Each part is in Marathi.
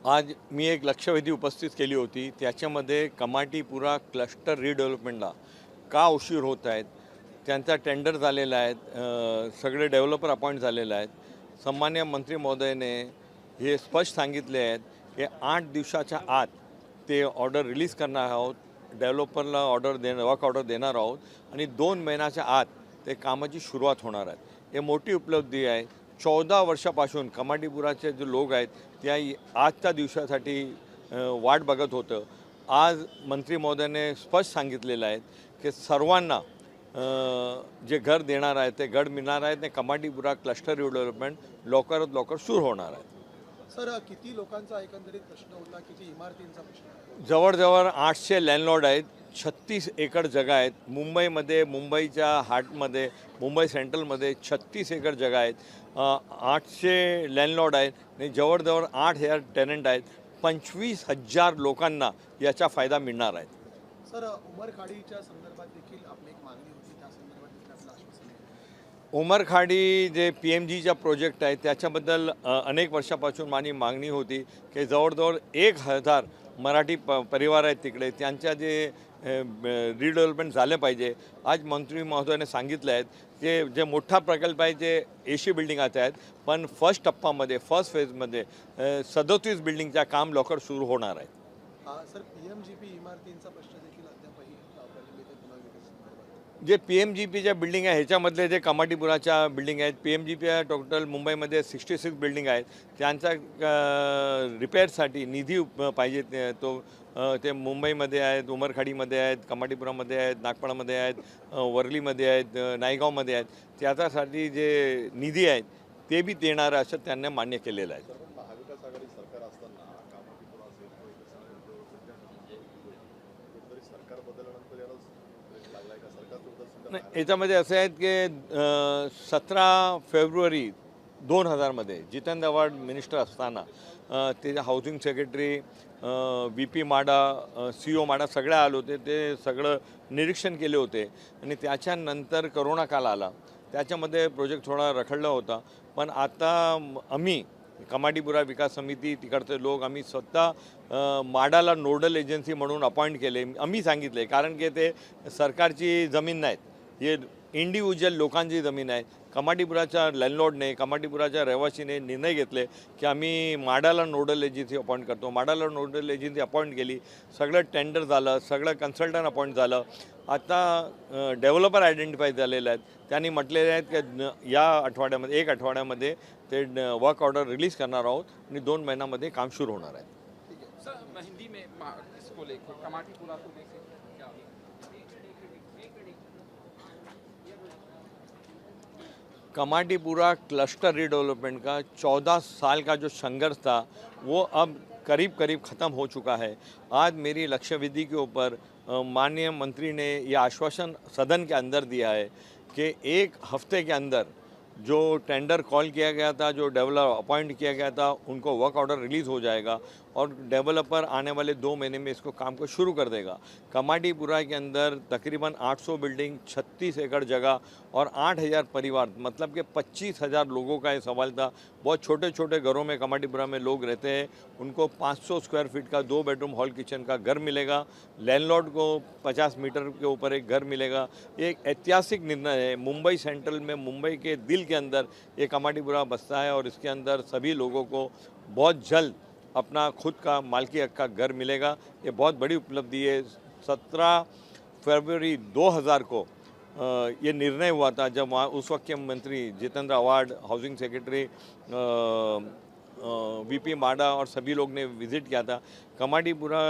आज मी एक लक्षवेधी उपस्थित केली होती. त्याच्यामध्ये कमाटीपुरा क्लस्टर रिडेव्हलपमेंटला का उशीर होत आहेत, त्यांचा टेंडर झालेला आहे, सगळे डेव्हलपर अपॉइंट झालेले आहेत. सन्मान्य मंत्री महोदयाने हे स्पष्ट सांगितले आहेत की 8 दिवसाच्या आत ते ऑर्डर रिलीज करणार आहोत, डेव्हलपरला वर्क ऑर्डर देणार आहोत आणि 2 महिन्याच्या आत ते कामाची सुरुवात होणार आहे. हे मोठी उपलब्धी आहे. 14 वर्षापासून कमाटीपुराचे जे लोक आहेत त्या आजच्या दिवसासाठी वाट बघत होतं. आज मंत्री महोदयाने स्पष्ट सांगितलेलं आहे की सर्वांना जे घर देणार आहे ते घर मिळणार आहेत आणि कमाटीपुरा क्लस्टर रिडेव्हलपमेंट लवकरात लवकर सुरू होणार आहे. सर, किती लोकांचा एकंदरीत प्रश्न होता, किती इमारतींचा प्रश्न? जवळजवळ 800 लँडलॉर्ड आहेत, 36 एकर जागा आहेत. मुंबईच्या हार्टमध्ये, मुंबई सेंट्रलमध्ये 36 एकर जागा आहेत. 800 लँडलॉर्ड आहेत आणि जवळजवळ 8,000 टेनंट आहेत. 25,000 लोकांना याचा फायदा मिळणार आहे. सर, उमरखाडीच्या संदर्भात देखील आपली एक मागणी होती, त्या संदर्भात देखील आपलं आश्वासन आहे? उमरखाडी जे PMGचा प्रोजेक्ट आहे त्याच्याबद्दल अनेक वर्षापासून माझी मागणी होती की जवळजवळ 1,000 मराठी परिवार आहेत तिकडे, त्यांच्या जे रिडेव्हलपमेंट झालं पाहिजे. आज मंत्री महोदयाने सांगितलं आहे की जे मोठा प्रकल्प आहे जे AC बिल्डिंगाचे आहेत, पण फर्स्ट फेजमध्ये 37 बिल्डिंगचं काम लवकर सुरू होणार आहे. सर, PMGP इमारतींचा प्रश्न देखील अद्यापही प्रलंबित आहे पुनर्विकास संदर्भात. जे PMGPच्या बिल्डिंग आहे ह्याच्यामधले जे कमाटीपुराच्या बिल्डिंग आहेत, PMGP टोटल मुंबईमध्ये 66 बिल्डिंग आहेत. त्यांचा रिपेअरसाठी निधी पाहिजे. ते मुंबईमध्ये आहेत, उमरखाडीमध्ये आहेत, कमाटीपुरामध्ये आहेत, नागपाडामध्ये आहेत, वर्लीमध्ये आहेत, नायगावमध्ये आहेत. त्याच्यासाठी जे निधी आहेत ते बी देणार असं त्यांनी मान्य केलेलं आहे. महाविकास आघाडी सरकार असताना कमाटीपुरा असेल सरकार बदलल्यानंतर याला लागलाय का सरकार? नाही, याच्यामध्ये असं आहे की 17 फेब्रुवारी 2000मध्ये जितेंद्र आव्हाड मिनिस्टर असताना ते हाऊसिंग सेक्रेटरी VP माडा, CO माडा सगळे आले होते. ते सगळं निरीक्षण केले होते आणि त्याच्यानंतर करोना काल आला. त्याच्यामध्ये प्रोजेक्ट थोडा रखडला होता. पण आता आम्ही कमाटीपुरा विकास समिती तिकडचे लोक आम्ही स्वतः माडाला नोडल एजन्सी म्हणून अपॉइंट केले. आम्ही सांगितले कारण की ते सरकारची जमीन नाहीत, हे इंडिव्हिज्युअल लोकांची जमीन आहे. कमाटीपुराच्या लँडलॉर्डने, कमाटीपुराच्या रहिवासीने निर्णय घेतले की आम्ही माडाला नोडल एजन्सी अपॉइंट करतो. माडाला नोडल एजन्सी अपॉइंट केली, सगळं टेंडर झालं, सगळं कन्सल्टंट अपॉइंट झालं. आता डेव्हलपर आयडेंटिफाय झालेले आहेत. त्यांनी म्हटलेले आहेत की या आठवड्यामध्ये 1 आठवड्यामध्ये ते वर्क ऑर्डर रिलीज करणार आहोत आणि 2 महिन्यामध्ये काम सुरू होणार आहे. सर, हिंदी में इसको लेके कमाटीपुरा को लेके क्या? कमाटीपुरा क्लस्टर रिडेवलपमेंट का 14 साल का जो संघर्ष था वो अब करीब करीब ख़त्म हो चुका है. आज मेरी लक्ष्यविधि के ऊपर माननीय मंत्री ने यह आश्वासन सदन के अंदर दिया है कि 1 हफ्ते के अंदर जो टेंडर कॉल किया गया था, जो डेवलपर अपॉइंट किया गया था, उनको वर्क ऑर्डर रिलीज़ हो जाएगा और डेवलपर आने वाले 2 महीने में इसको काम को शुरू कर देगा. कमाटीपुरा के अंदर तकरीबन 800 बिल्डिंग, 36 एकड़ जगह और 8,000 परिवार, मतलब कि 25,000 लोगों का ये सवाल था. बहुत छोटे छोटे घरों में कमाटीपुरा में लोग रहते हैं. उनको 500 स्क्वायर फीट का 2 बेडरूम हॉल किचन का घर मिलेगा. लैंडलॉर्ड को 50 मीटर के ऊपर एक घर मिलेगा. ये एक ऐतिहासिक निर्णय है. मुंबई सेंट्रल में, मुंबई के दिल के अंदर ये कमाटीपुरा बसता है और इसके अंदर सभी लोगों को बहुत जल्द अपना खुद का मालकी हक का घर मिलेगा. ये बहुत बड़ी उपलब्धि है. 17 फरवरी 2000 को ये निर्णय हुआ था जब वहाँ उस वक्त के मंत्री Jitendra Awhad, housing secretary VP माडा और सभी लोग ने विज़िट किया था. कमाटीपुरा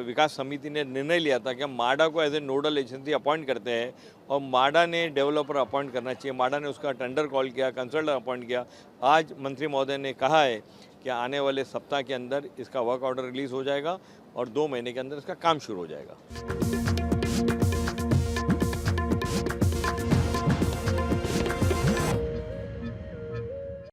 विकास समिति ने निर्णय लिया था कि माडा को as a nodal agency appoint करते हैं और माडा ने डेवलपर अपॉइंट करना चाहिए. माडा ने उसका टेंडर कॉल किया, कंसल्टेंट अपॉइंट किया. आज मंत्री महोदय ने कहा है कि आने वाले सप्ताह के अंदर इसका वर्क ऑर्डर रिलीज़ हो जाएगा और 2 महीने के अंदर इसका काम शुरू हो जाएगा.